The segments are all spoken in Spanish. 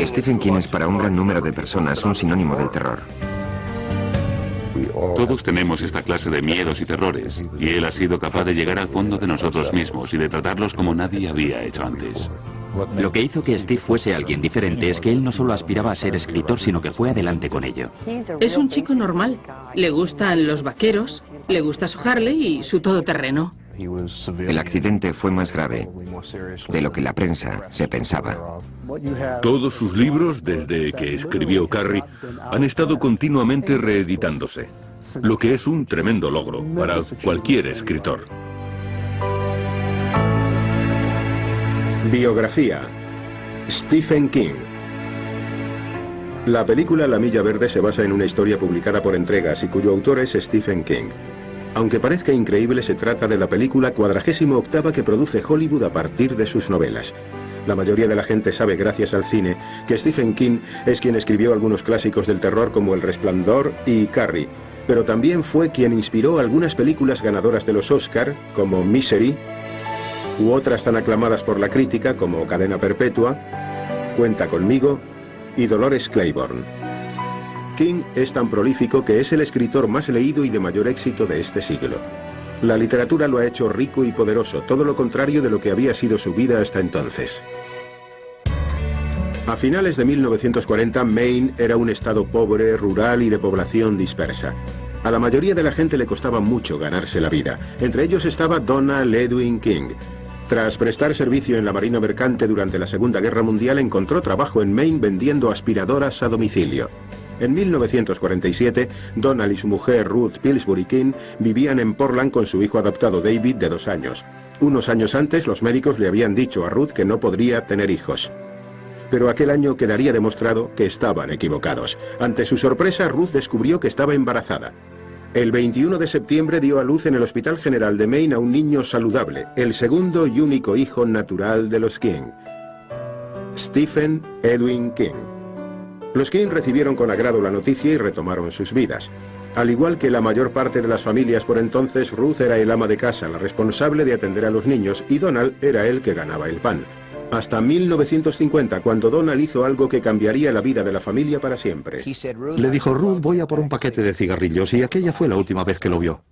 Stephen King es para un gran número de personas un sinónimo del terror. Todos tenemos esta clase de miedos y terrores, y él ha sido capaz de llegar al fondo de nosotros mismos y de tratarlos como nadie había hecho antes. Lo que hizo que Steve fuese alguien diferente es que él no solo aspiraba a ser escritor, sino que fue adelante con ello. Es un chico normal. Le gustan los vaqueros, le gusta su Harley y su todoterreno. El accidente fue más grave de lo que la prensa se pensaba. Todos sus libros, desde que escribió Carrie, han estado continuamente reeditándose, lo que es un tremendo logro para cualquier escritor. Biografía: Stephen King. La película La Milla Verde se basa en una historia publicada por entregas y cuyo autor es Stephen King. Aunque parezca increíble, se trata de la película 48ª que produce Hollywood a partir de sus novelas. La mayoría de la gente sabe, gracias al cine, que Stephen King es quien escribió algunos clásicos del terror como El Resplandor y Carrie, pero también fue quien inspiró algunas películas ganadoras de los Oscar, como Misery, u otras tan aclamadas por la crítica como Cadena Perpetua, Cuenta conmigo y Dolores Claiborne. King es tan prolífico que es el escritor más leído y de mayor éxito de este siglo. La literatura lo ha hecho rico y poderoso, todo lo contrario de lo que había sido su vida hasta entonces. A finales de 1940, Maine era un estado pobre, rural y de población dispersa. A la mayoría de la gente le costaba mucho ganarse la vida. Entre ellos estaba Donald Edwin King. Tras prestar servicio en la Marina Mercante durante la Segunda Guerra Mundial, encontró trabajo en Maine vendiendo aspiradoras a domicilio. En 1947, Donald y su mujer Ruth Pillsbury King vivían en Portland con su hijo adoptado David, de 2 años. Unos años antes, los médicos le habían dicho a Ruth que no podría tener hijos. Pero aquel año quedaría demostrado que estaban equivocados. Ante su sorpresa, Ruth descubrió que estaba embarazada. El 21 de septiembre dio a luz en el Hospital General de Maine a un niño saludable, el segundo y único hijo natural de los King, Stephen Edwin King. Los King recibieron con agrado la noticia y retomaron sus vidas. Al igual que la mayor parte de las familias por entonces, Ruth era el ama de casa, la responsable de atender a los niños, y Donald era el que ganaba el pan. Hasta 1950, cuando Donald hizo algo que cambiaría la vida de la familia para siempre. Le dijo: Ruth, voy a por un paquete de cigarrillos, y aquella fue la última vez que lo vio.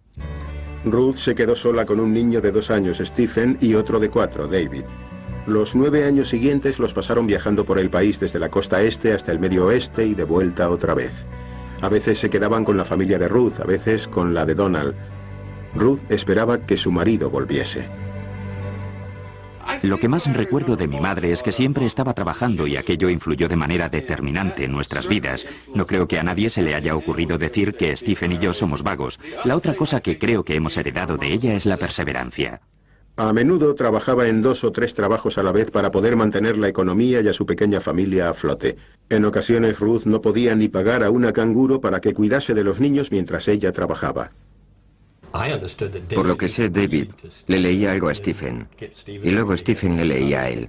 Ruth se quedó sola con un niño de 2 años, Stephen, y otro de 4, David. Los 9 años siguientes los pasaron viajando por el país desde la costa este hasta el medio oeste y de vuelta otra vez. A veces se quedaban con la familia de Ruth, a veces con la de Donald. Ruth esperaba que su marido volviese. Lo que más recuerdo de mi madre es que siempre estaba trabajando y aquello influyó de manera determinante en nuestras vidas. No creo que a nadie se le haya ocurrido decir que Stephen y yo somos vagos. La otra cosa que creo que hemos heredado de ella es la perseverancia. A menudo trabajaba en 2 o 3 trabajos a la vez para poder mantener la economía y a su pequeña familia a flote. En ocasiones Ruth no podía ni pagar a una canguro para que cuidase de los niños mientras ella trabajaba. Por lo que sé, David le leía algo a Stephen, y luego Stephen le leía a él.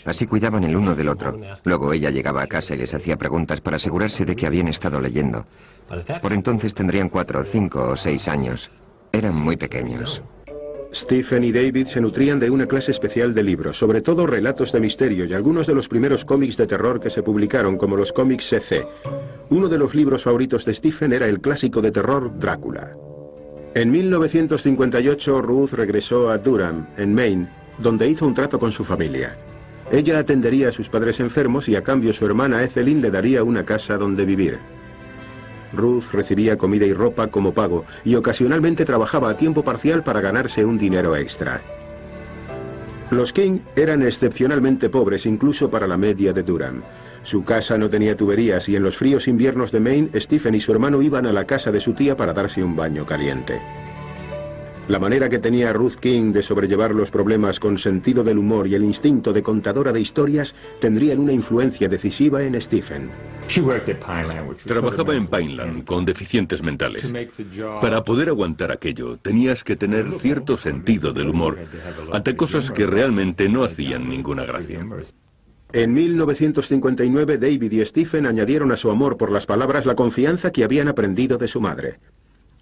Así cuidaban el uno del otro. Luego ella llegaba a casa y les hacía preguntas para asegurarse de que habían estado leyendo. Por entonces tendrían 4, 5 o 6 años. Eran muy pequeños. Stephen y David se nutrían de una clase especial de libros, sobre todo relatos de misterio y algunos de los primeros cómics de terror que se publicaron, como los cómics CC. Uno de los libros favoritos de Stephen era el clásico de terror Drácula. En 1958, Ruth regresó a Durham, en Maine, donde hizo un trato con su familia. Ella atendería a sus padres enfermos y a cambio su hermana Ethelyn le daría una casa donde vivir. Ruth recibía comida y ropa como pago y ocasionalmente trabajaba a tiempo parcial para ganarse un dinero extra. Los King eran excepcionalmente pobres incluso para la media de Durham. Su casa no tenía tuberías y en los fríos inviernos de Maine, Stephen y su hermano iban a la casa de su tía para darse un baño caliente. La manera que tenía Ruth King de sobrellevar los problemas con sentido del humor y el instinto de contadora de historias tendrían una influencia decisiva en Stephen. Trabajaba en Pineland con deficientes mentales. Para poder aguantar aquello, tenías que tener cierto sentido del humor ante cosas que realmente no hacían ninguna gracia. En 1959, David y Stephen añadieron a su amor por las palabras la confianza que habían aprendido de su madre.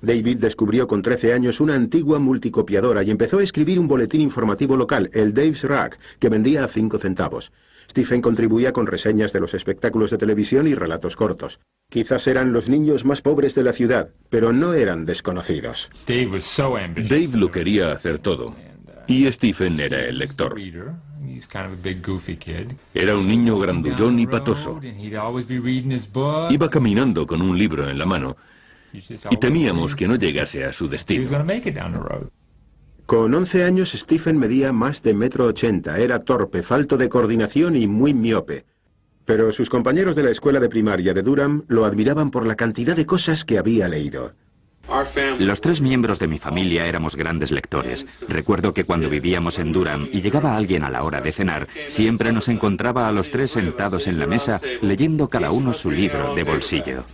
David descubrió con 13 años una antigua multicopiadora y empezó a escribir un boletín informativo local, el Dave's Rack, que vendía a 5 centavos. Stephen contribuía con reseñas de los espectáculos de televisión y relatos cortos. Quizás eran los niños más pobres de la ciudad, pero no eran desconocidos. Dave lo quería hacer todo, y Stephen era el lector. Era un niño grandullón y patoso. Iba caminando con un libro en la mano, y temíamos que no llegase a su destino. Con 11 años, Stephen medía más de 1,80 m, era torpe, falto de coordinación y muy miope. Pero sus compañeros de la escuela de primaria de Durham lo admiraban por la cantidad de cosas que había leído. Los 3 miembros de mi familia éramos grandes lectores. Recuerdo que cuando vivíamos en Durham y llegaba alguien a la hora de cenar, siempre nos encontraba a los 3 sentados en la mesa leyendo cada uno su libro de bolsillo.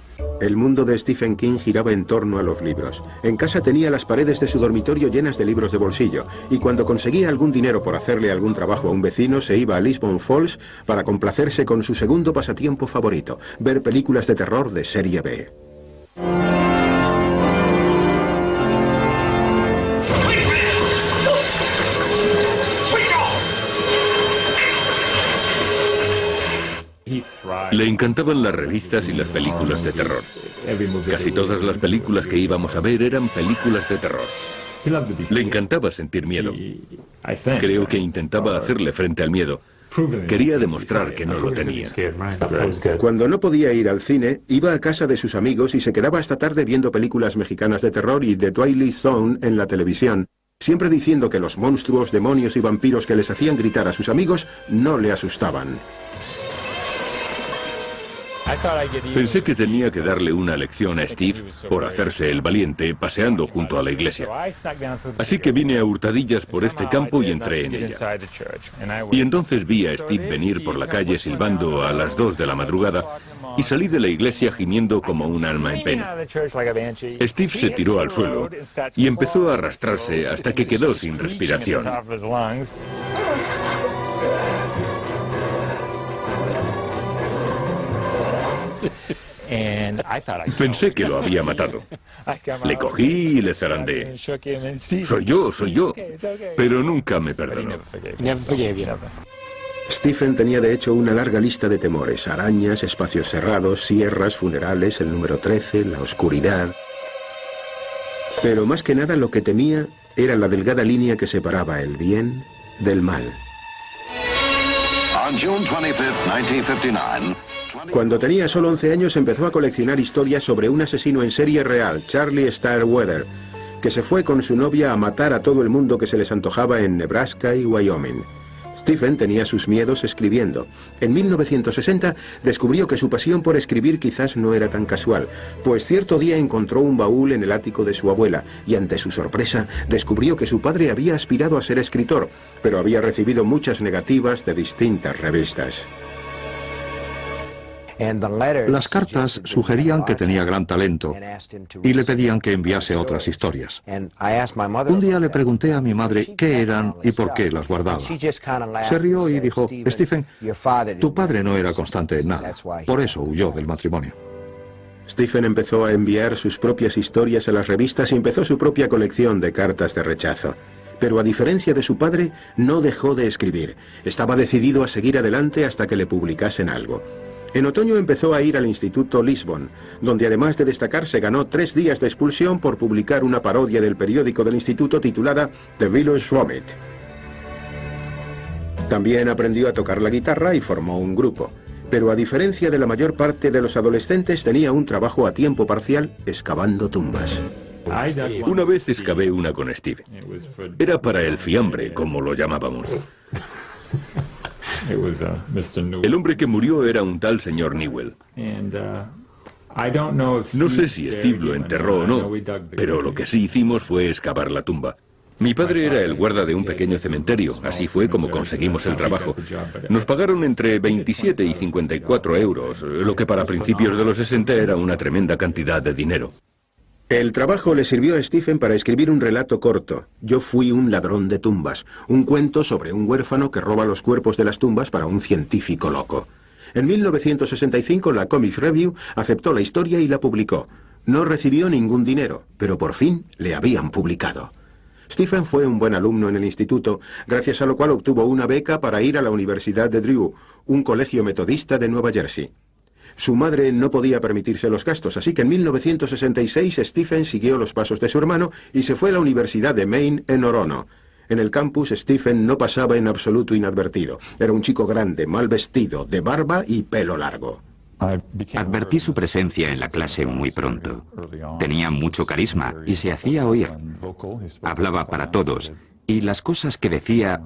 El mundo de Stephen King giraba en torno a los libros. En casa tenía las paredes de su dormitorio llenas de libros de bolsillo, y cuando conseguía algún dinero por hacerle algún trabajo a un vecino, se iba a Lisbon Falls para complacerse con su segundo pasatiempo favorito, ver películas de terror de serie B. Le encantaban las revistas y las películas de terror. Casi todas las películas que íbamos a ver eran películas de terror. Le encantaba sentir miedo. Creo que intentaba hacerle frente al miedo. Quería demostrar que no lo tenía. Cuando no podía ir al cine, iba a casa de sus amigos y se quedaba hasta tarde viendo películas mexicanas de terror y The Twilight Zone en la televisión, siempre diciendo que los monstruos, demonios y vampiros que les hacían gritar a sus amigos no le asustaban. Pensé que tenía que darle una lección a Steve por hacerse el valiente paseando junto a la iglesia. Así que vine a hurtadillas por este campo y entré en ella. Y entonces vi a Steve venir por la calle silbando a las 2 de la madrugada y salí de la iglesia gimiendo como un alma en pena. Steve se tiró al suelo y empezó a arrastrarse hasta que quedó sin respiración. Pensé que lo había matado. Le cogí y le zarandeé. Soy yo. Pero nunca me perdonó. Stephen tenía de hecho una larga lista de temores: arañas, espacios cerrados, sierras, funerales, el número 13, la oscuridad. Pero más que nada lo que temía era la delgada línea que separaba el bien del mal. On June 25, 1959, cuando tenía solo 11 años empezó a coleccionar historias sobre un asesino en serie real, Charlie Starkweather, que se fue con su novia a matar a todo el mundo que se les antojaba en Nebraska y Wyoming. Stephen tenía sus miedos escribiendo. En 1960 descubrió que su pasión por escribir quizás no era tan casual, pues cierto día encontró un baúl en el ático de su abuela y ante su sorpresa descubrió que su padre había aspirado a ser escritor, pero había recibido muchas negativas de distintas revistas. Las cartas sugerían que tenía gran talento y le pedían que enviase otras historias. Un día le pregunté a mi madre qué eran y por qué las guardaba. Se rió y dijo: Stephen, tu padre no era constante en nada, por eso huyó del matrimonio. Stephen empezó a enviar sus propias historias a las revistas y empezó su propia colección de cartas de rechazo. Pero a diferencia de su padre, no dejó de escribir. Estaba decidido a seguir adelante hasta que le publicasen algo. En otoño empezó a ir al Instituto Lisbon, donde además de destacar se ganó 3 días de expulsión por publicar una parodia del periódico del instituto titulada The Village Vomit. También aprendió a tocar la guitarra y formó un grupo. Pero a diferencia de la mayor parte de los adolescentes, tenía un trabajo a tiempo parcial excavando tumbas. Una vez excavé una con Steve. Era para el fiambre, como lo llamábamos. El hombre que murió era un tal señor Newell. No sé si Steve lo enterró o no, pero lo que sí hicimos fue excavar la tumba. Mi padre era el guarda de un pequeño cementerio, así fue como conseguimos el trabajo. Nos pagaron entre 27 y 54 euros, lo que para principios de los 60 era una tremenda cantidad de dinero. El trabajo le sirvió a Stephen para escribir un relato corto, Yo fui un ladrón de tumbas, un cuento sobre un huérfano que roba los cuerpos de las tumbas para un científico loco. En 1965 la Comics Review aceptó la historia y la publicó. No recibió ningún dinero, pero por fin le habían publicado. Stephen fue un buen alumno en el instituto, gracias a lo cual obtuvo una beca para ir a la Universidad de Drew, un colegio metodista de Nueva Jersey. Su madre no podía permitirse los gastos, así que en 1966 Stephen siguió los pasos de su hermano y se fue a la Universidad de Maine en Orono. En el campus, Stephen no pasaba en absoluto inadvertido. Era un chico grande, mal vestido, de barba y pelo largo. Advertí su presencia en la clase muy pronto. Tenía mucho carisma y se hacía oír. Hablaba para todos y las cosas que decía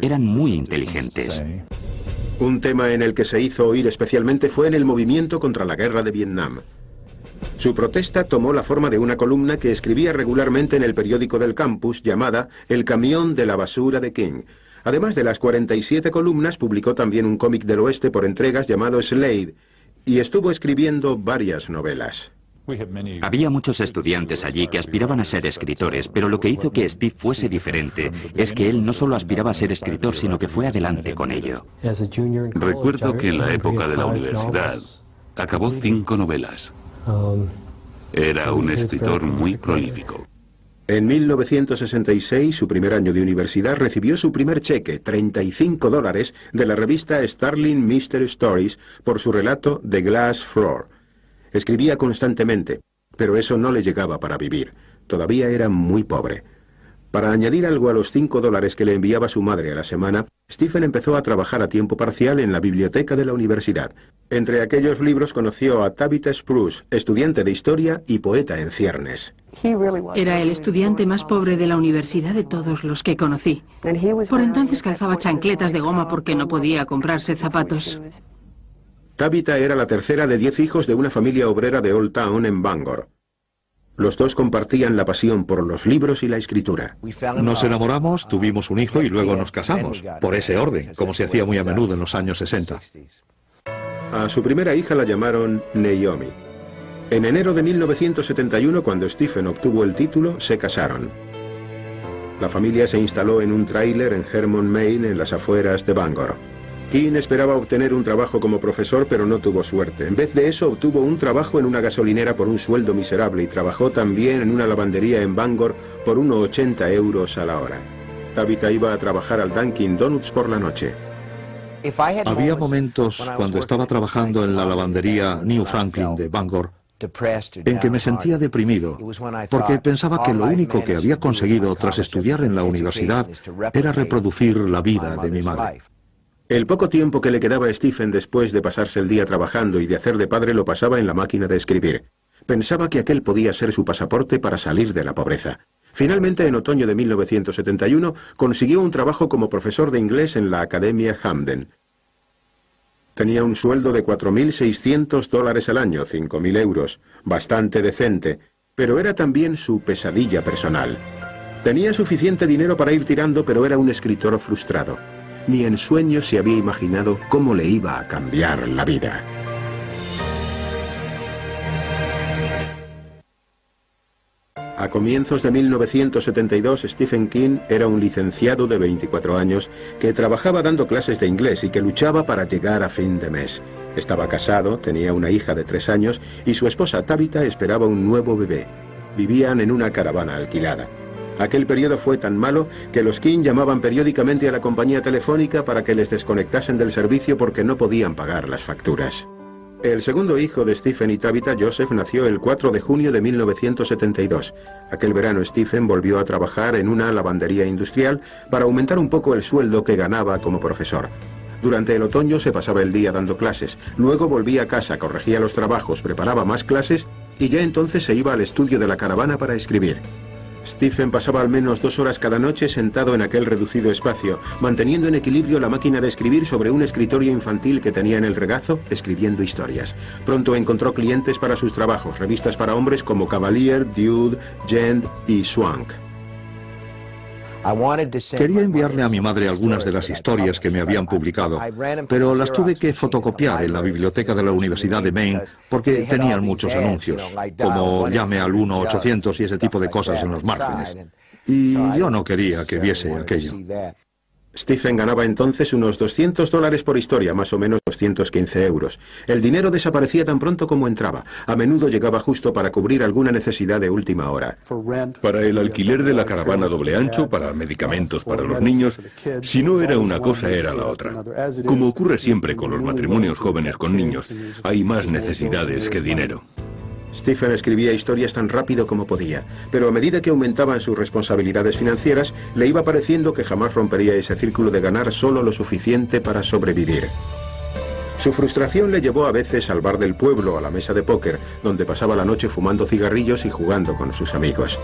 eran muy inteligentes. Un tema en el que se hizo oír especialmente fue en el movimiento contra la guerra de Vietnam. Su protesta tomó la forma de una columna que escribía regularmente en el periódico del campus llamada El camión de la basura de King. Además de las 47 columnas, publicó también un cómic del oeste por entregas llamado Slade, y estuvo escribiendo varias novelas. Había muchos estudiantes allí que aspiraban a ser escritores, pero lo que hizo que Steve fuese diferente es que él no solo aspiraba a ser escritor, sino que fue adelante con ello. Recuerdo que en la época de la universidad acabó 5 novelas. Era un escritor muy prolífico. En 1966, su primer año de universidad, recibió su primer cheque, $35, de la revista Starling Mystery Stories por su relato The Glass Floor. Escribía constantemente, pero eso no le llegaba para vivir. Todavía era muy pobre. Para añadir algo a los $5 que le enviaba su madre a la semana, Stephen empezó a trabajar a tiempo parcial en la biblioteca de la universidad. Entre aquellos libros conoció a Tabitha Spruce, estudiante de historia y poeta en ciernes. Era el estudiante más pobre de la universidad de todos los que conocí. Por entonces calzaba chancletas de goma porque no podía comprarse zapatos. Tabitha era la tercera de 10 hijos de una familia obrera de Old Town en Bangor. Los dos compartían la pasión por los libros y la escritura. Nos enamoramos, tuvimos un hijo y luego nos casamos, por ese orden, como se hacía muy a menudo en los años 60. A su primera hija la llamaron Naomi. En enero de 1971, cuando Stephen obtuvo el título, se casaron. La familia se instaló en un tráiler en Hermon, Maine, en las afueras de Bangor. King esperaba obtener un trabajo como profesor, pero no tuvo suerte. En vez de eso, obtuvo un trabajo en una gasolinera por un sueldo miserable y trabajó también en una lavandería en Bangor por unos 80 euros a la hora. Tabitha iba a trabajar al Dunkin' Donuts por la noche. Había momentos cuando estaba trabajando en la lavandería New Franklin de Bangor en que me sentía deprimido, porque pensaba que lo único que había conseguido tras estudiar en la universidad era reproducir la vida de mi madre. El poco tiempo que le quedaba a Stephen después de pasarse el día trabajando y de hacer de padre lo pasaba en la máquina de escribir. Pensaba que aquel podía ser su pasaporte para salir de la pobreza. Finalmente, en otoño de 1971, consiguió un trabajo como profesor de inglés en la Academia Hamden. Tenía un sueldo de $4.600 al año, 5.000 euros, bastante decente, pero era también su pesadilla personal. Tenía suficiente dinero para ir tirando, pero era un escritor frustrado. Ni en sueños se había imaginado cómo le iba a cambiar la vida. A comienzos de 1972, Stephen King era un licenciado de 24 años que trabajaba dando clases de inglés y que luchaba para llegar a fin de mes. Estaba casado, tenía una hija de 3 años y su esposa Tabitha esperaba un nuevo bebé. Vivían en una caravana alquilada. Aquel periodo fue tan malo que los King llamaban periódicamente a la compañía telefónica para que les desconectasen del servicio porque no podían pagar las facturas. El segundo hijo de Stephen y Tabitha, Joseph, nació el 4 de junio de 1972. Aquel verano Stephen volvió a trabajar en una lavandería industrial para aumentar un poco el sueldo que ganaba como profesor. Durante el otoño se pasaba el día dando clases, luego volvía a casa, corregía los trabajos, preparaba más clases y ya entonces se iba al estudio de la caravana para escribir. Stephen pasaba al menos 2 horas cada noche sentado en aquel reducido espacio, manteniendo en equilibrio la máquina de escribir sobre un escritorio infantil que tenía en el regazo, escribiendo historias. Pronto encontró clientes para sus trabajos, revistas para hombres como Cavalier, Dude, Gent y Swank. Quería enviarle a mi madre algunas de las historias que me habían publicado, pero las tuve que fotocopiar en la biblioteca de la Universidad de Maine porque tenían muchos anuncios, como llame al 1-800 y ese tipo de cosas en los márgenes. Y yo no quería que viese aquello. Stephen ganaba entonces unos $200 por historia, más o menos 215 euros. El dinero desaparecía tan pronto como entraba. A menudo llegaba justo para cubrir alguna necesidad de última hora. Para el alquiler de la caravana doble ancho, para medicamentos para los niños, si no era una cosa era la otra. Como ocurre siempre con los matrimonios jóvenes con niños, hay más necesidades que dinero. Stephen escribía historias tan rápido como podía, pero a medida que aumentaban sus responsabilidades financieras, le iba pareciendo que jamás rompería ese círculo de ganar solo lo suficiente para sobrevivir. Su frustración le llevó a veces al bar del pueblo, a la mesa de póker, donde pasaba la noche fumando cigarrillos y jugando con sus amigos.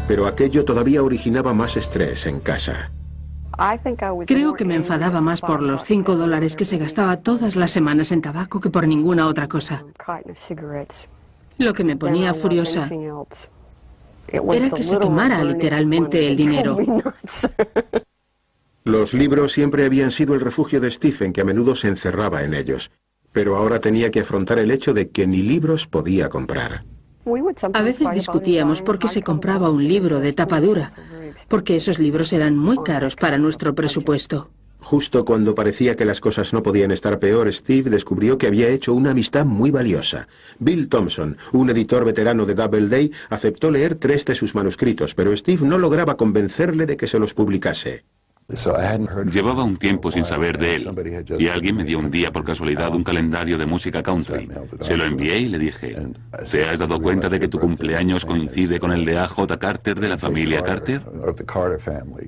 Pero aquello todavía originaba más estrés en casa. Creo que me enfadaba más por los $5 que se gastaba todas las semanas en tabaco que por ninguna otra cosa. Lo que me ponía furiosa era que se quemara literalmente el dinero. Los libros siempre habían sido el refugio de Stephen, que a menudo se encerraba en ellos. Pero ahora tenía que afrontar el hecho de que ni libros podía comprar. A veces discutíamos por qué se compraba un libro de tapa dura, porque esos libros eran muy caros para nuestro presupuesto. Justo cuando parecía que las cosas no podían estar peor, Steve descubrió que había hecho una amistad muy valiosa. Bill Thompson, un editor veterano de Doubleday, aceptó leer 3 de sus manuscritos, pero Steve no lograba convencerle de que se los publicase. Llevaba un tiempo sin saber de él, y alguien me dio un día por casualidad un calendario de música country. Se lo envié y le dije, ¿te has dado cuenta de que tu cumpleaños coincide con el de A.J. Carter de la familia Carter?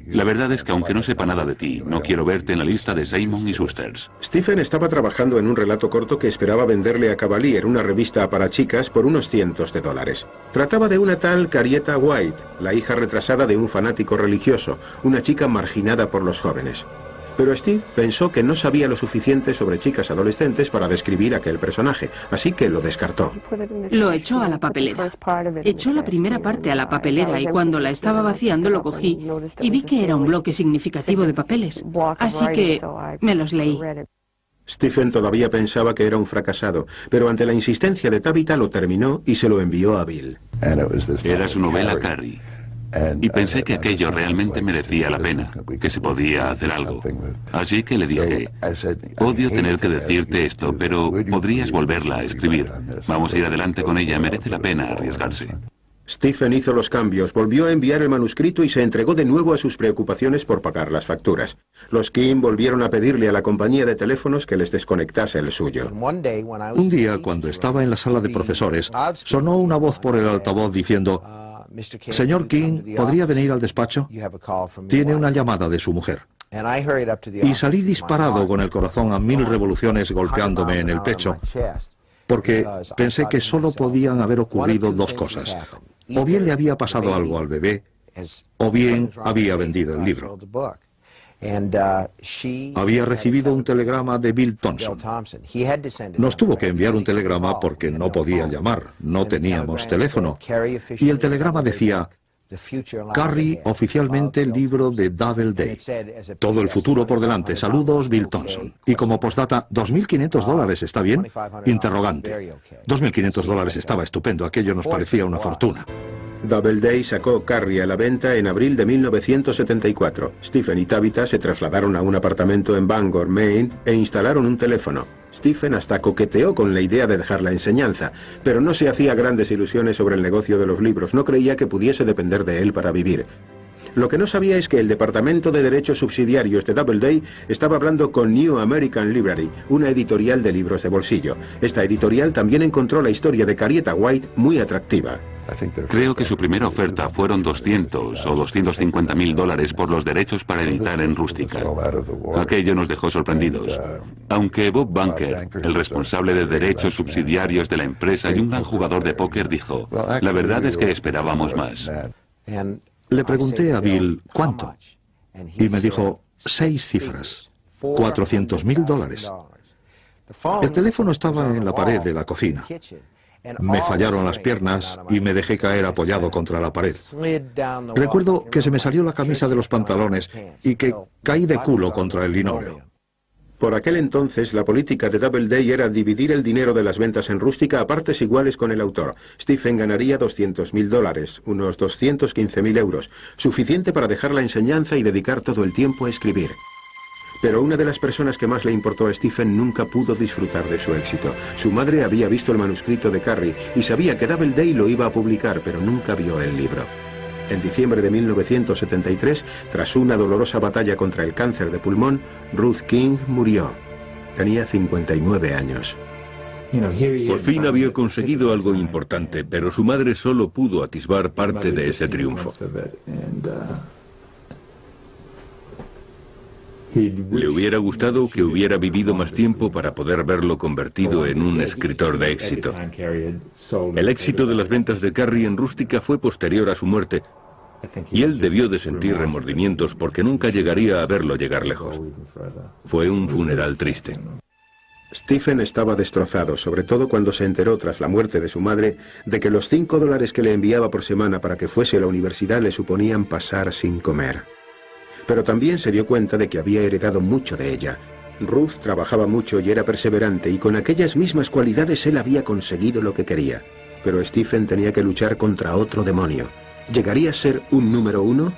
La verdad es que aunque no sepa nada de ti, no quiero verte en la lista de Simon y Schusters. Stephen estaba trabajando en un relato corto que esperaba venderle a Cavalier, una revista para chicas, por unos $100. Trataba de una tal Carietta White, la hija retrasada de un fanático religioso, una chica marginada por los jóvenes. Pero Steve pensó que no sabía lo suficiente sobre chicas adolescentes para describir aquel personaje, así que lo descartó. Lo echó a la papelera. Echó la primera parte a la papelera y cuando la estaba vaciando lo cogí y vi que era un bloque significativo de papeles. Así que me los leí. Stephen todavía pensaba que era un fracasado, pero ante la insistencia de Tabitha lo terminó y se lo envió a Bill. Era su novela Carrie. Y pensé que aquello realmente merecía la pena, que se podía hacer algo. Así que le dije, odio tener que decirte esto, pero podrías volverla a escribir. Vamos a ir adelante con ella, merece la pena arriesgarse. Stephen hizo los cambios, volvió a enviar el manuscrito y se entregó de nuevo a sus preocupaciones por pagar las facturas. Los Kim volvieron a pedirle a la compañía de teléfonos que les desconectase el suyo. Un día, cuando estaba en la sala de profesores, sonó una voz por el altavoz diciendo, «Señor King, ¿podría venir al despacho? Tiene una llamada de su mujer». Y salí disparado con el corazón a 1000 revoluciones golpeándome en el pecho, porque pensé que solo podían haber ocurrido 2 cosas. O bien le había pasado algo al bebé, o bien había vendido el libro. Había recibido un telegrama de Bill Thompson. Nos tuvo que enviar un telegrama porque no podía llamar, no teníamos teléfono. Y el telegrama decía, Carrie, oficialmente libro de Doubleday. Todo el futuro por delante. Saludos, Bill Thompson. Y como postdata, $2.500, ¿está bien? Interrogante. $2.500 estaba estupendo. Aquello nos parecía una fortuna. Doubleday sacó Carrie a la venta en abril de 1974. Stephen y Tabitha se trasladaron a un apartamento en Bangor, Maine, e instalaron un teléfono. Stephen hasta coqueteó con la idea de dejar la enseñanza, pero no se hacía grandes ilusiones sobre el negocio de los libros, no creía que pudiese depender de él para vivir. Lo que no sabía es que el Departamento de Derechos Subsidiarios de Doubleday estaba hablando con New American Library, una editorial de libros de bolsillo. Esta editorial también encontró la historia de Carietta White muy atractiva. Creo que su primera oferta fueron $200 o $250.000 por los derechos para editar en rústica. Aquello nos dejó sorprendidos. Aunque Bob Bunker, el responsable de derechos subsidiarios de la empresa y un gran jugador de póker, dijo, la verdad es que esperábamos más. Le pregunté a Bill, ¿cuánto? Y me dijo, 6 cifras, $400.000. El teléfono estaba en la pared de la cocina. Me fallaron las piernas y me dejé caer apoyado contra la pared. Recuerdo que se me salió la camisa de los pantalones y que caí de culo contra el linóleo. Por aquel entonces, la política de Doubleday era dividir el dinero de las ventas en rústica a partes iguales con el autor. Stephen ganaría $200.000, unos 215.000 euros, suficiente para dejar la enseñanza y dedicar todo el tiempo a escribir. Pero una de las personas que más le importó a Stephen nunca pudo disfrutar de su éxito. Su madre había visto el manuscrito de Carrie y sabía que Doubleday lo iba a publicar, pero nunca vio el libro. En diciembre de 1973, tras una dolorosa batalla contra el cáncer de pulmón, Ruth King murió. Tenía 59 años. Por fin había conseguido algo importante, pero su madre solo pudo atisbar parte de ese triunfo. Le hubiera gustado que hubiera vivido más tiempo para poder verlo convertido en un escritor de éxito. El éxito de las ventas de Carrie en rústica fue posterior a su muerte, y él debió de sentir remordimientos porque nunca llegaría a verlo llegar lejos. Fue un funeral triste. Stephen estaba destrozado, sobre todo cuando se enteró tras la muerte de su madre de que los $5 que le enviaba por semana para que fuese a la universidad le suponían pasar sin comer. Pero también se dio cuenta de que había heredado mucho de ella. Ruth trabajaba mucho y era perseverante, y con aquellas mismas cualidades él había conseguido lo que quería. Pero Stephen tenía que luchar contra otro demonio. ¿Llegaría a ser un número 1?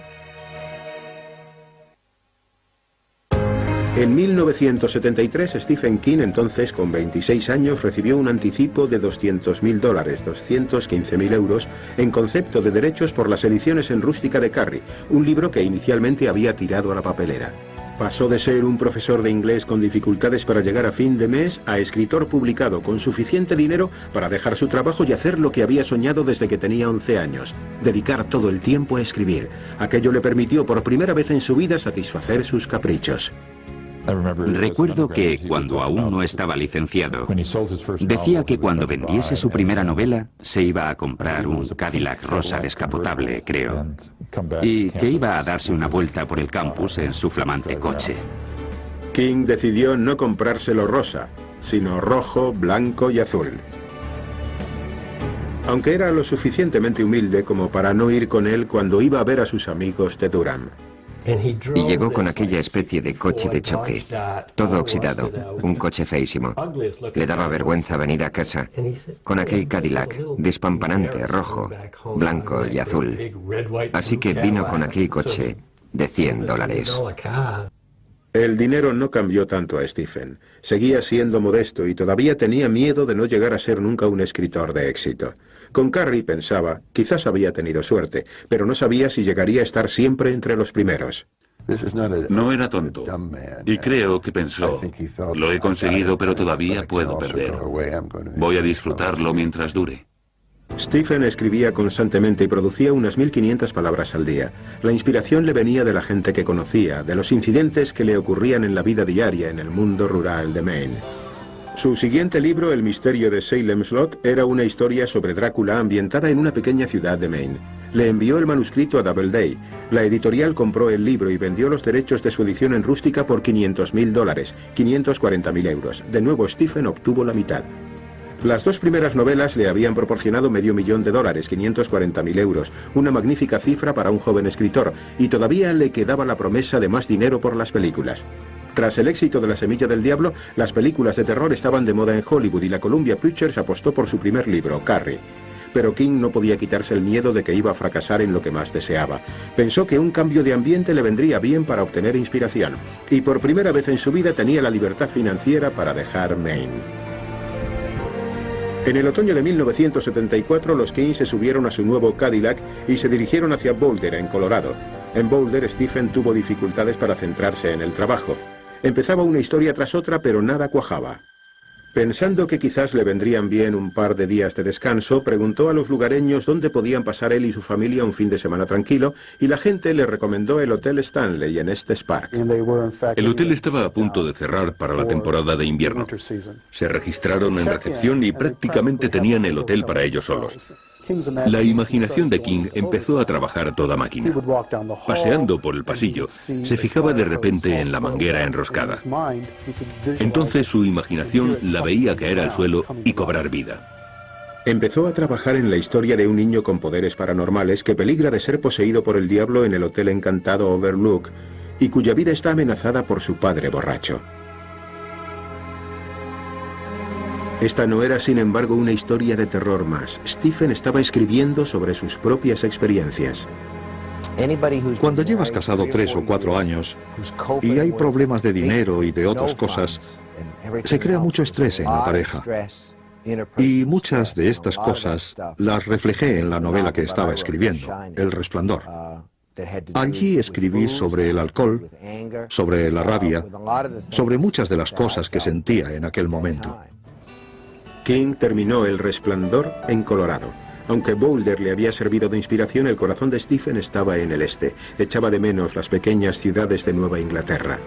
En 1973, Stephen King, entonces con 26 años, recibió un anticipo de $200.000, 215.000 euros, en concepto de derechos por las ediciones en rústica de Carrie, un libro que inicialmente había tirado a la papelera. Pasó de ser un profesor de inglés con dificultades para llegar a fin de mes a escritor publicado con suficiente dinero para dejar su trabajo y hacer lo que había soñado desde que tenía 11 años, dedicar todo el tiempo a escribir. Aquello le permitió por primera vez en su vida satisfacer sus caprichos. Recuerdo que, cuando aún no estaba licenciado, decía que cuando vendiese su primera novela se iba a comprar un Cadillac rosa descapotable, creo, y que iba a darse una vuelta por el campus en su flamante coche. King decidió no comprárselo rosa, sino rojo, blanco y azul. Aunque era lo suficientemente humilde como para no ir con él cuando iba a ver a sus amigos de Durham. Y llegó con aquella especie de coche de choque, todo oxidado, un coche feísimo. Le daba vergüenza venir a casa con aquel Cadillac, despampanante, rojo, blanco y azul. Así que vino con aquel coche de $100. El dinero no cambió tanto a Stephen. Seguía siendo modesto y todavía tenía miedo de no llegar a ser nunca un escritor de éxito. Con Carrie, pensaba, quizás había tenido suerte, pero no sabía si llegaría a estar siempre entre los primeros. No era tonto, y creo que pensó, lo he conseguido, pero todavía puedo perder. Voy a disfrutarlo mientras dure. Stephen escribía constantemente y producía unas 1500 palabras al día. La inspiración le venía de la gente que conocía, de los incidentes que le ocurrían en la vida diaria en el mundo rural de Maine. Su siguiente libro, El misterio de Salem Slot, era una historia sobre Drácula ambientada en una pequeña ciudad de Maine. Le envió el manuscrito a Doubleday. La editorial compró el libro y vendió los derechos de su edición en rústica por $500.000, 540.000 euros. De nuevo, Stephen obtuvo la mitad. Las dos primeras novelas le habían proporcionado $500.000, 540.000 euros, una magnífica cifra para un joven escritor, y todavía le quedaba la promesa de más dinero por las películas. Tras el éxito de La semilla del diablo, las películas de terror estaban de moda en Hollywood y la Columbia Pictures apostó por su primer libro, Carrie. Pero King no podía quitarse el miedo de que iba a fracasar en lo que más deseaba. Pensó que un cambio de ambiente le vendría bien para obtener inspiración, y por primera vez en su vida tenía la libertad financiera para dejar Maine. En el otoño de 1974, los King se subieron a su nuevo Cadillac y se dirigieron hacia Boulder, en Colorado. En Boulder, Stephen tuvo dificultades para centrarse en el trabajo. Empezaba una historia tras otra, pero nada cuajaba. Pensando que quizás le vendrían bien un par de días de descanso, preguntó a los lugareños dónde podían pasar él y su familia un fin de semana tranquilo, y la gente le recomendó el Hotel Stanley en Estes Park. El hotel estaba a punto de cerrar para la temporada de invierno. Se registraron en recepción y prácticamente tenían el hotel para ellos solos. La imaginación de King empezó a trabajar a toda máquina. Paseando por el pasillo, se fijaba de repente en la manguera enroscada. Entonces su imaginación la veía caer al suelo y cobrar vida. Empezó a trabajar en la historia de un niño con poderes paranormales que peligra de ser poseído por el diablo en el hotel encantado Overlook y cuya vida está amenazada por su padre borracho. Esta no era, sin embargo, una historia de terror más. Stephen estaba escribiendo sobre sus propias experiencias. Cuando llevas casado 3 o 4 años y hay problemas de dinero y de otras cosas, se crea mucho estrés en la pareja. Y muchas de estas cosas las reflejé en la novela que estaba escribiendo, El Resplandor. Allí escribí sobre el alcohol, sobre la rabia, sobre muchas de las cosas que sentía en aquel momento. King terminó El Resplandor en Colorado. Aunque Boulder le había servido de inspiración, el corazón de Stephen estaba en el este. Echaba de menos las pequeñas ciudades de Nueva Inglaterra.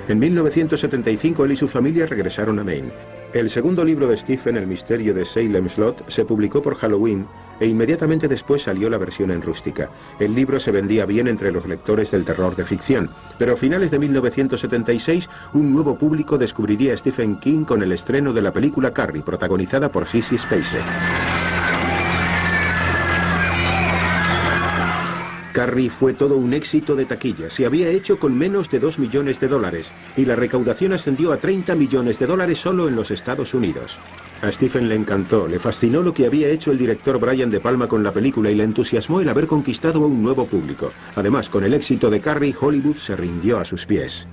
En 1975 él y su familia regresaron a Maine. El segundo libro de Stephen, El misterio de Salem Slot, se publicó por Halloween e inmediatamente después salió la versión en rústica. El libro se vendía bien entre los lectores del terror de ficción, pero a finales de 1976 un nuevo público descubriría a Stephen King con el estreno de la película Carrie, protagonizada por Sissy Spacek. Carrie fue todo un éxito de taquilla. Se había hecho con menos de $2 millones y la recaudación ascendió a $30 millones solo en los Estados Unidos. A Stephen le encantó, le fascinó lo que había hecho el director Brian De Palma con la película y le entusiasmó el haber conquistado a un nuevo público. Además, con el éxito de Carrie, Hollywood se rindió a sus pies.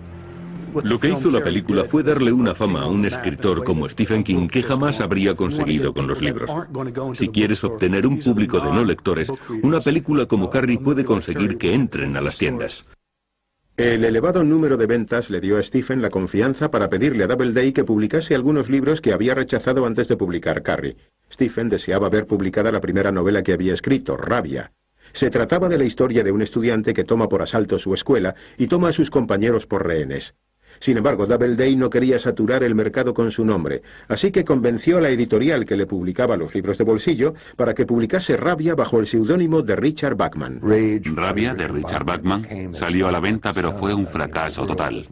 Lo que hizo la película fue darle una fama a un escritor como Stephen King que jamás habría conseguido con los libros. Si quieres obtener un público de no lectores, una película como Carrie puede conseguir que entren a las tiendas. El elevado número de ventas le dio a Stephen la confianza para pedirle a Doubleday que publicase algunos libros que había rechazado antes de publicar Carrie. Stephen deseaba ver publicada la primera novela que había escrito, Rabia. Se trataba de la historia de un estudiante que toma por asalto su escuela y toma a sus compañeros por rehenes. Sin embargo, Doubleday no quería saturar el mercado con su nombre, así que convenció a la editorial que le publicaba los libros de bolsillo para que publicase Rabia bajo el seudónimo de Richard Bachman. Rabia, de Richard Bachman, salió a la venta pero fue un fracaso total.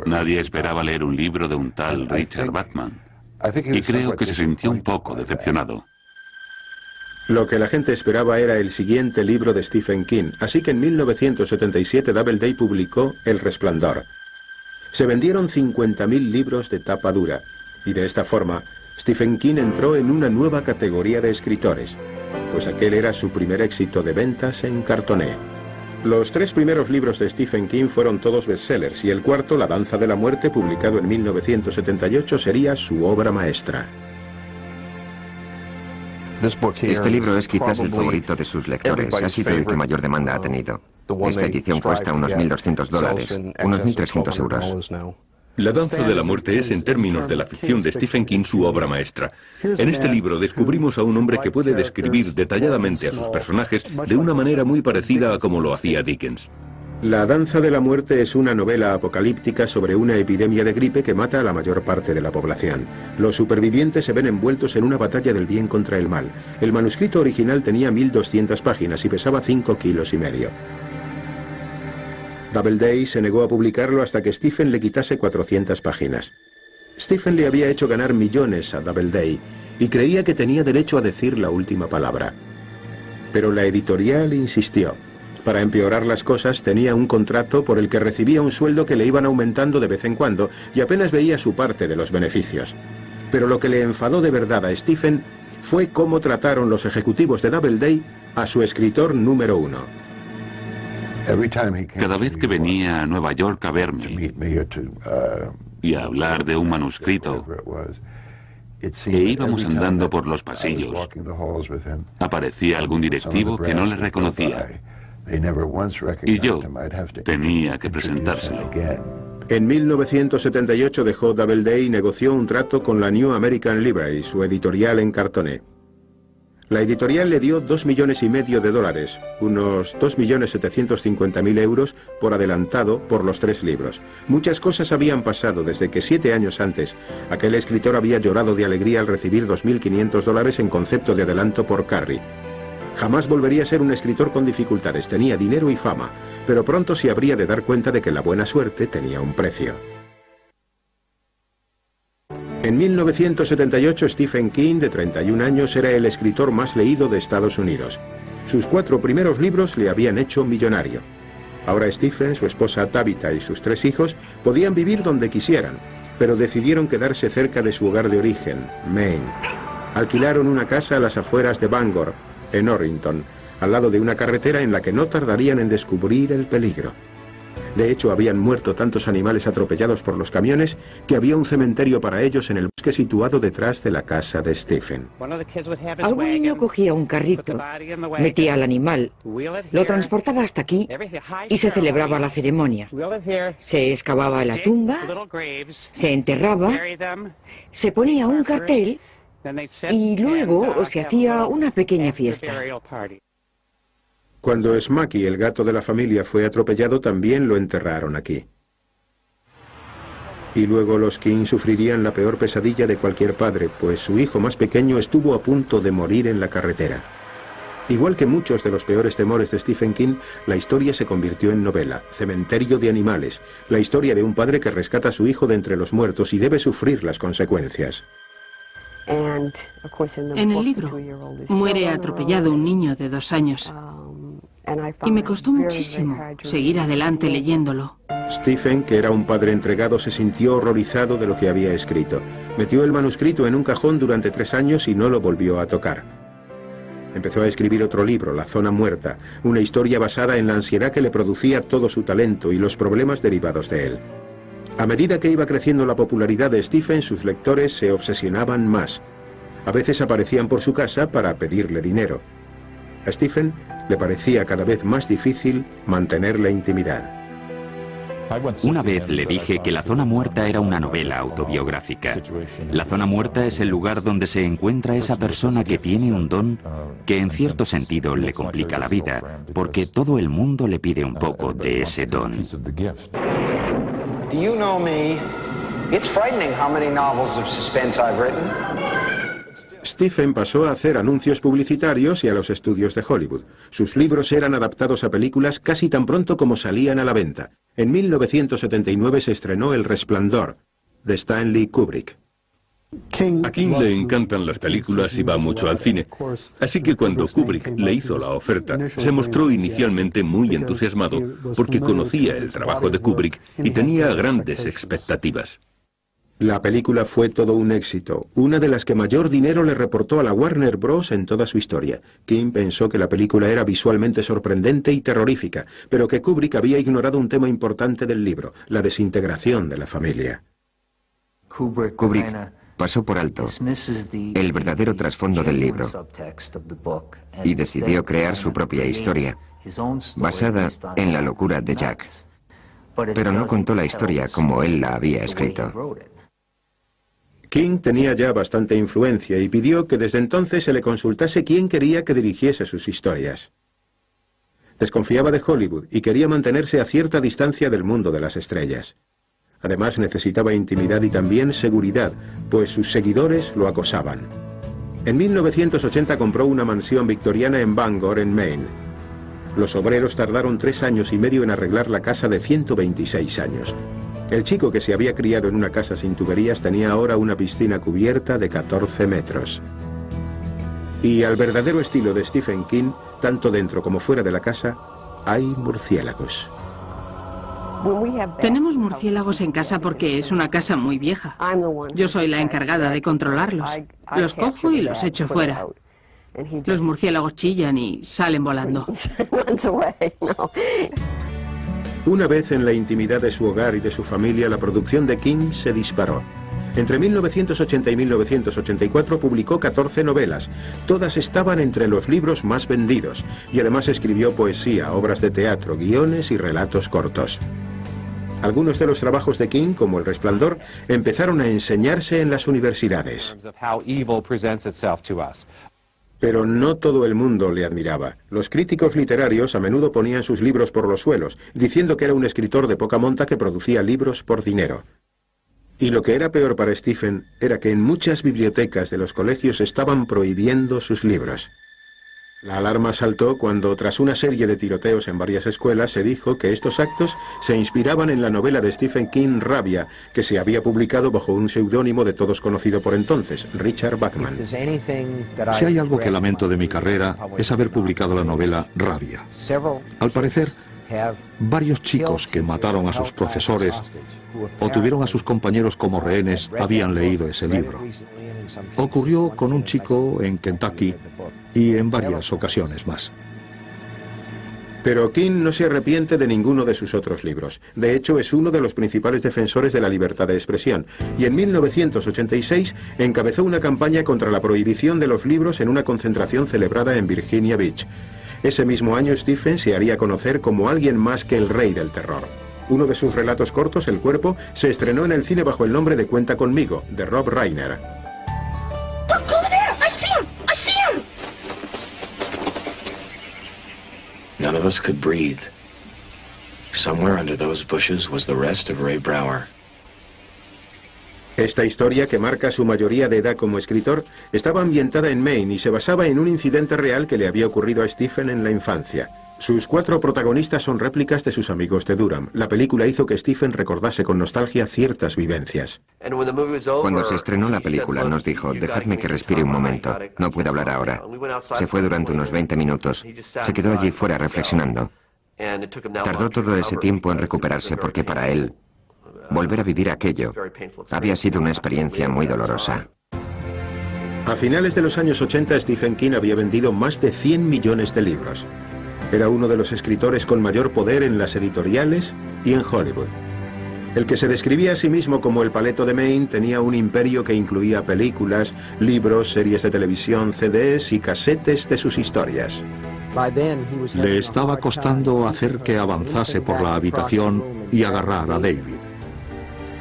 Nadie esperaba leer un libro de un tal Richard Bachman, y creo que se sintió un poco decepcionado. Lo que la gente esperaba era el siguiente libro de Stephen King, así que en 1977 Doubleday publicó El Resplandor. Se vendieron 50.000 libros de tapa dura, y de esta forma, Stephen King entró en una nueva categoría de escritores, pues aquel era su primer éxito de ventas en cartoné. Los 3 primeros libros de Stephen King fueron todos bestsellers, y el cuarto, La danza de la muerte, publicado en 1978, sería su obra maestra. Este libro es quizás el favorito de sus lectores, ha sido el que mayor demanda ha tenido. Esta edición cuesta unos $1.200, unos 1.300 euros. La danza de la muerte es, en términos de la ficción de Stephen King, su obra maestra. En este libro descubrimos a un hombre que puede describir detalladamente a sus personajes de una manera muy parecida a como lo hacía Dickens. La danza de la muerte es una novela apocalíptica sobre una epidemia de gripe que mata a la mayor parte de la población. Los supervivientes se ven envueltos en una batalla del bien contra el mal. El manuscrito original tenía 1.200 páginas y pesaba 5,5 kilos. Doubleday se negó a publicarlo hasta que Stephen le quitase 400 páginas. Stephen le había hecho ganar millones a Doubleday y creía que tenía derecho a decir la última palabra. Pero la editorial insistió. Para empeorar las cosas, tenía un contrato por el que recibía un sueldo que le iban aumentando de vez en cuando y apenas veía su parte de los beneficios. Pero lo que le enfadó de verdad a Stephen fue cómo trataron los ejecutivos de Doubleday a su escritor número 1. Cada vez que venía a Nueva York a verme y a hablar de un manuscrito, e íbamos andando por los pasillos, aparecía algún directivo que no le reconocía, y yo tenía que presentárselo. En 1978 dejó Doubleday y negoció un trato con la New American Library, su editorial en cartoné. La editorial le dio $2,5 millones, unos 2.750.000 euros por adelantado por los 3 libros. Muchas cosas habían pasado desde que 7 años antes aquel escritor había llorado de alegría al recibir $2.500 en concepto de adelanto por Carrie. Jamás volvería a ser un escritor con dificultades, tenía dinero y fama, pero pronto se habría de dar cuenta de que la buena suerte tenía un precio. En 1978, Stephen King, de 31 años, era el escritor más leído de Estados Unidos. Sus 4 primeros libros le habían hecho millonario. Ahora Stephen, su esposa Tabitha y sus 3 hijos podían vivir donde quisieran. pero decidieron quedarse cerca de su hogar de origen, Maine. Alquilaron una casa a las afueras de Bangor, en Orrington, al lado de una carretera en la que no tardarían en descubrir el peligro. De hecho, habían muerto tantos animales atropellados por los camiones que había un cementerio para ellos en el bosque situado detrás de la casa de Stephen. Algún niño cogía un carrito, metía al animal, lo transportaba hasta aquí y se celebraba la ceremonia. Se excavaba la tumba, se enterraba, se ponía un cartel y luego se hacía una pequeña fiesta. Cuando Smaky, el gato de la familia, fue atropellado, también lo enterraron aquí. Y luego los King sufrirían la peor pesadilla de cualquier padre, pues su hijo más pequeño estuvo a punto de morir en la carretera. Igual que muchos de los peores temores de Stephen King, la historia se convirtió en novela, Cementerio de Animales, la historia de un padre que rescata a su hijo de entre los muertos y debe sufrir las consecuencias. En el libro muere atropellado un niño de 2 años. Y me costó muchísimo seguir adelante leyéndolo. Stephen, que era un padre entregado, se sintió horrorizado de lo que había escrito. Metió el manuscrito en un cajón durante 3 años y no lo volvió a tocar. Empezó a escribir otro libro, La Zona Muerta, una historia basada en la ansiedad que le producía todo su talento y los problemas derivados de él. A medida que iba creciendo la popularidad de Stephen, sus lectores se obsesionaban más. A veces aparecían por su casa para pedirle dinero. A Stephen le parecía cada vez más difícil mantener la intimidad. Una vez le dije que La Zona Muerta era una novela autobiográfica. La Zona Muerta es el lugar donde se encuentra esa persona que tiene un don que en cierto sentido le complica la vida, porque todo el mundo le pide un poco de ese don. Do you know me? It's frightening how many novels of suspense I've written. Stephen pasó a hacer anuncios publicitarios y a los estudios de Hollywood. Sus libros eran adaptados a películas casi tan pronto como salían a la venta. En 1979 se estrenó El Resplandor, de Stanley Kubrick. A King le encantan las películas y va mucho al cine. Así que cuando Kubrick le hizo la oferta, se mostró inicialmente muy entusiasmado porque conocía el trabajo de Kubrick y tenía grandes expectativas. La película fue todo un éxito, una de las que mayor dinero le reportó a la Warner Bros. En toda su historia. King pensó que la película era visualmente sorprendente y terrorífica, pero que Kubrick había ignorado un tema importante del libro, la desintegración de la familia. Kubrick pasó por alto el verdadero trasfondo del libro y decidió crear su propia historia, basada en la locura de Jack. Pero no contó la historia como él la había escrito. King tenía ya bastante influencia y pidió que desde entonces se le consultase quién quería que dirigiese sus historias. Desconfiaba de Hollywood y quería mantenerse a cierta distancia del mundo de las estrellas. Además necesitaba intimidad y también seguridad, pues sus seguidores lo acosaban. En 1980 compró una mansión victoriana en Bangor, en Maine. Los obreros tardaron 3 años y medio en arreglar la casa de 126 años. El chico, que se había criado en una casa sin tuberías, tenía ahora una piscina cubierta de 14 metros. Y al verdadero estilo de Stephen King, tanto dentro como fuera de la casa, hay murciélagos. Tenemos murciélagos en casa porque es una casa muy vieja. Yo soy la encargada de controlarlos. Los cojo y los echo fuera. Los murciélagos chillan y salen volando. Una vez en la intimidad de su hogar y de su familia, la producción de King se disparó. Entre 1980 y 1984 publicó 14 novelas. Todas estaban entre los libros más vendidos. Y además escribió poesía, obras de teatro, guiones y relatos cortos. Algunos de los trabajos de King, como El Resplandor, empezaron a enseñarse en las universidades. Pero no todo el mundo le admiraba. Los críticos literarios a menudo ponían sus libros por los suelos, diciendo que era un escritor de poca monta que producía libros por dinero. Y lo que era peor para Stephen era que en muchas bibliotecas de los colegios estaban prohibiendo sus libros. La alarma saltó cuando, tras una serie de tiroteos en varias escuelas, se dijo que estos actos se inspiraban en la novela de Stephen King, Rabia, que se había publicado bajo un seudónimo de todos conocido por entonces, Richard Bachman. Si hay algo que lamento de mi carrera, es haber publicado la novela Rabia. Al parecer, Varios chicos que mataron a sus profesores o tuvieron a sus compañeros como rehenes habían leído ese libro. Ocurrió con un chico en Kentucky y en varias ocasiones más. Pero King no se arrepiente de ninguno de sus otros libros. De hecho, es uno de los principales defensores de la libertad de expresión. Y en 1986 encabezó una campaña contra la prohibición de los libros en una concentración celebrada en Virginia Beach. Ese mismo año Stephen se haría conocer como alguien más que el rey del terror. Uno de sus relatos cortos, El cuerpo, se estrenó en el cine bajo el nombre de Cuenta conmigo, de Rob Reiner. None of us could breathe. Somewhere under those bushes was the rest of Ray Brower. Esta historia, que marca su mayoría de edad como escritor, estaba ambientada en Maine y se basaba en un incidente real que le había ocurrido a Stephen en la infancia. Sus 4 protagonistas son réplicas de sus amigos de Durham. La película hizo que Stephen recordase con nostalgia ciertas vivencias. Cuando se estrenó la película nos dijo, dejadme que respire un momento, no puedo hablar ahora. Se fue durante unos 20 minutos. Se quedó allí fuera reflexionando. Tardó todo ese tiempo en recuperarse porque para él, volver a vivir aquello había sido una experiencia muy dolorosa. A finales de los años 80, Stephen King había vendido más de 100 millones de libros. Era uno de los escritores con mayor poder en las editoriales y en Hollywood. El que se describía a sí mismo como el paleto de Maine tenía un imperio que incluía películas, libros, series de televisión, CDs y casetes de sus historias. Le estaba costando hacer que avanzase por la habitación y agarrar a David.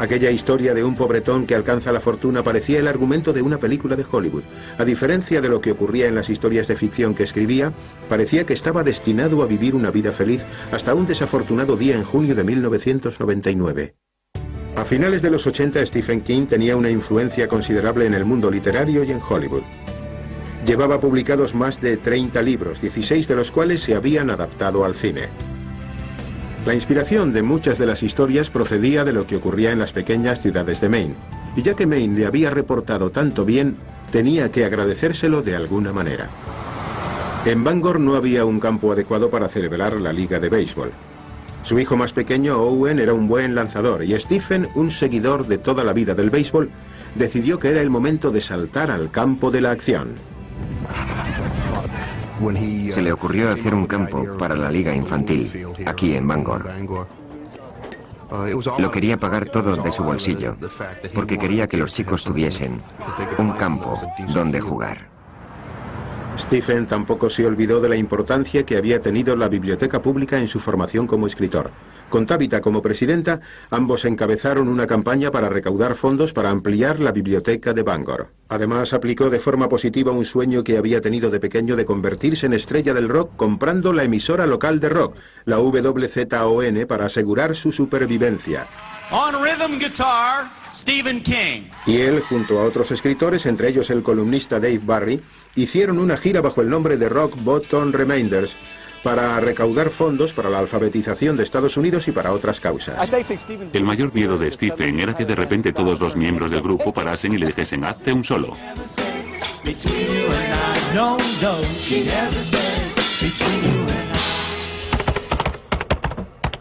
Aquella historia de un pobretón que alcanza la fortuna parecía el argumento de una película de Hollywood. A diferencia de lo que ocurría en las historias de ficción que escribía, parecía que estaba destinado a vivir una vida feliz hasta un desafortunado día en junio de 1999. A finales de los 80, Stephen King tenía una influencia considerable en el mundo literario y en Hollywood. Llevaba publicados más de 30 libros, 16 de los cuales se habían adaptado al cine. La inspiración de muchas de las historias procedía de lo que ocurría en las pequeñas ciudades de Maine. Y ya que Maine le había reportado tanto bien, tenía que agradecérselo de alguna manera. En Bangor no había un campo adecuado para celebrar la liga de béisbol. Su hijo más pequeño, Owen, era un buen lanzador y Stephen, un seguidor de toda la vida del béisbol, decidió que era el momento de saltar al campo de la acción. Se le ocurrió hacer un campo para la liga infantil, aquí en Bangor. Lo quería pagar todo de su bolsillo, porque quería que los chicos tuviesen un campo donde jugar. Stephen tampoco se olvidó de la importancia que había tenido la biblioteca pública en su formación como escritor. Con Tabitha como presidenta, ambos encabezaron una campaña para recaudar fondos para ampliar la biblioteca de Bangor. Además, aplicó de forma positiva un sueño que había tenido de pequeño de convertirse en estrella del rock comprando la emisora local de rock, la WZON, para asegurar su supervivencia. On rhythm guitar, Stephen King. Y él, junto a otros escritores, entre ellos el columnista Dave Barry, hicieron una gira bajo el nombre de Rock Bottom Remainders para recaudar fondos para la alfabetización de Estados Unidos y para otras causas. El mayor miedo de Stephen era que de repente todos los miembros del grupo parasen y le dijesen, hazte un solo.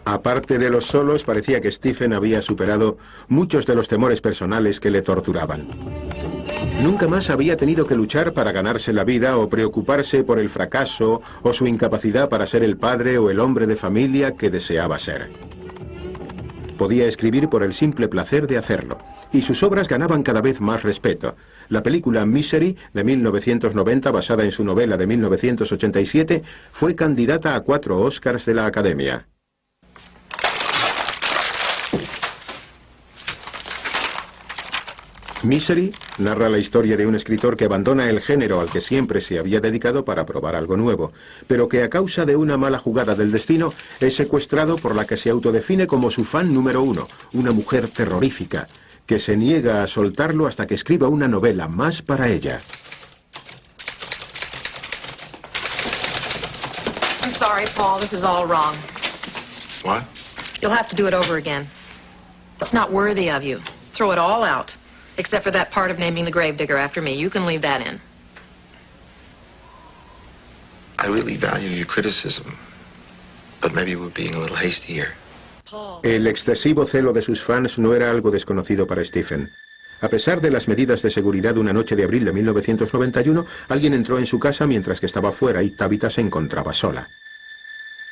Aparte de los solos, parecía que Stephen había superado muchos de los temores personales que le torturaban. Nunca más había tenido que luchar para ganarse la vida o preocuparse por el fracaso o su incapacidad para ser el padre o el hombre de familia que deseaba ser. Podía escribir por el simple placer de hacerlo, y sus obras ganaban cada vez más respeto. La película Misery, de 1990, basada en su novela de 1987, fue candidata a 4 Oscars de la Academia. Misery narra la historia de un escritor que abandona el género al que siempre se había dedicado para probar algo nuevo, pero que a causa de una mala jugada del destino es secuestrado por la que se autodefine como su fan número 1, una mujer terrorífica, que se niega a soltarlo hasta que escriba una novela más para ella. I'm sorry, Paul, this is all wrong. What? You'll have to do it over again. It's not worthy of you. Throw it all out. Except for that part of naming the gravedigger after me. You can leave that in. I really value your criticism. but maybe we're being a little hasty here. El excesivo celo de sus fans no era algo desconocido para Stephen. A pesar de las medidas de seguridad, una noche de abril de 1991, alguien entró en su casa mientras que estaba fuera y Tabitha se encontraba sola.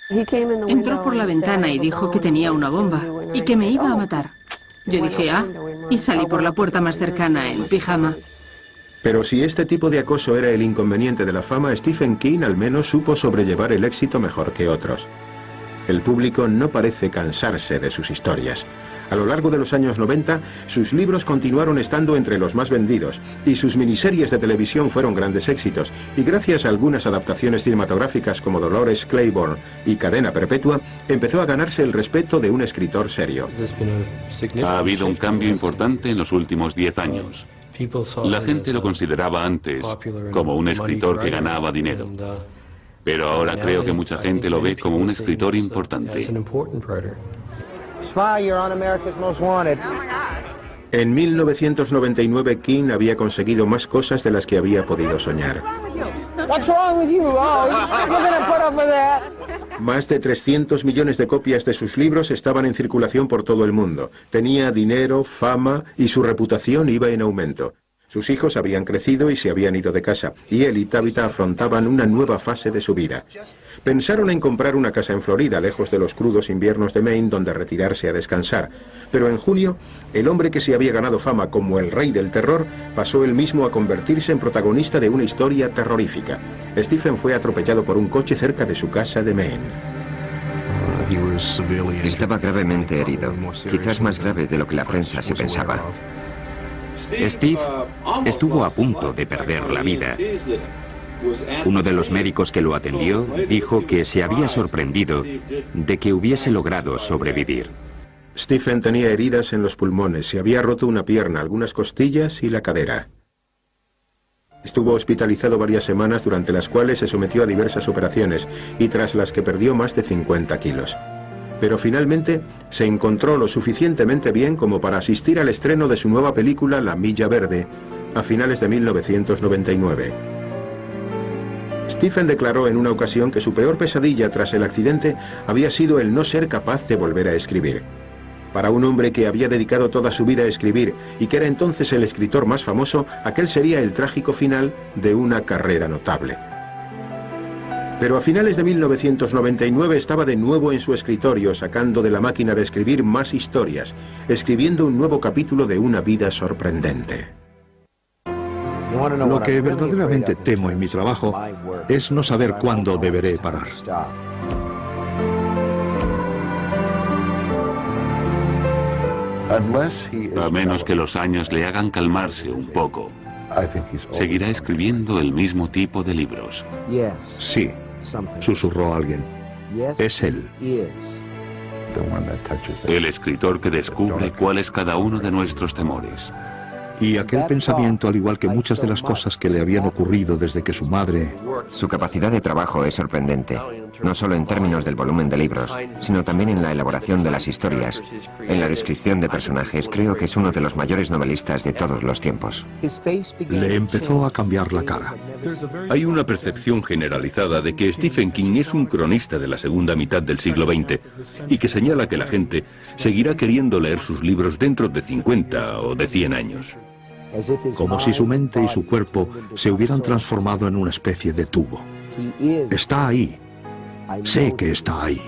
Entró por la ventana y dijo que tenía una bomba y que me iba a matar. Yo dije, y salí por la puerta más cercana en pijama. Pero si este tipo de acoso era el inconveniente de la fama, Stephen King al menos supo sobrellevar el éxito mejor que otros. El público no parece cansarse de sus historias. A lo largo de los años 90, sus libros continuaron estando entre los más vendidos y sus miniseries de televisión fueron grandes éxitos, y gracias a algunas adaptaciones cinematográficas como Dolores Claiborne y Cadena Perpetua, empezó a ganarse el respeto de un escritor serio. Ha habido un cambio importante en los últimos 10 años. La gente lo consideraba antes como un escritor que ganaba dinero, pero ahora creo que mucha gente lo ve como un escritor importante. En 1999, King había conseguido más cosas de las que había podido soñar. Más de 300 millones de copias de sus libros estaban en circulación por todo el mundo. Tenía dinero, fama y su reputación iba en aumento. Sus hijos habían crecido y se habían ido de casa, y él y Tabitha afrontaban una nueva fase de su vida. Pensaron en comprar una casa en Florida, lejos de los crudos inviernos de Maine, donde retirarse a descansar. Pero en junio, el hombre que se había ganado fama como el rey del terror, pasó él mismo a convertirse en protagonista de una historia terrorífica. Stephen fue atropellado por un coche cerca de su casa de Maine. Estaba gravemente herido, quizás más grave de lo que la prensa se pensaba. Steve estuvo a punto de perder la vida. Uno de los médicos que lo atendió dijo que se había sorprendido de que hubiese logrado sobrevivir. Stephen tenía heridas en los pulmones, se había roto una pierna, algunas costillas y la cadera. Estuvo hospitalizado varias semanas, durante las cuales se sometió a diversas operaciones y tras las que perdió más de 50 kilos. Pero finalmente se encontró lo suficientemente bien como para asistir al estreno de su nueva película La Milla Verde, a finales de 1999. Stephen declaró en una ocasión que su peor pesadilla tras el accidente había sido el no ser capaz de volver a escribir. Para un hombre que había dedicado toda su vida a escribir y que era entonces el escritor más famoso, aquel sería el trágico final de una carrera notable. Pero a finales de 1999 estaba de nuevo en su escritorio, sacando de la máquina de escribir más historias, escribiendo un nuevo capítulo de una vida sorprendente. Lo que verdaderamente temo en mi trabajo es no saber cuándo deberé parar. A menos que los años le hagan calmarse un poco, seguirá escribiendo el mismo tipo de libros. Sí, susurró alguien. Es él. El escritor que descubre cuál es cada uno de nuestros temores. Y aquel pensamiento, al igual que muchas de las cosas que le habían ocurrido desde que su madre... Su capacidad de trabajo es sorprendente, no solo en términos del volumen de libros, sino también en la elaboración de las historias. En la descripción de personajes, creo que es uno de los mayores novelistas de todos los tiempos. Le empezó a cambiar la cara. Hay una percepción generalizada de que Stephen King es un cronista de la segunda mitad del siglo XX y que señala que la gente seguirá queriendo leer sus libros dentro de 50 o de 100 años. Como si su mente y su cuerpo se hubieran transformado en una especie de tubo. Está ahí. Sé que está ahí.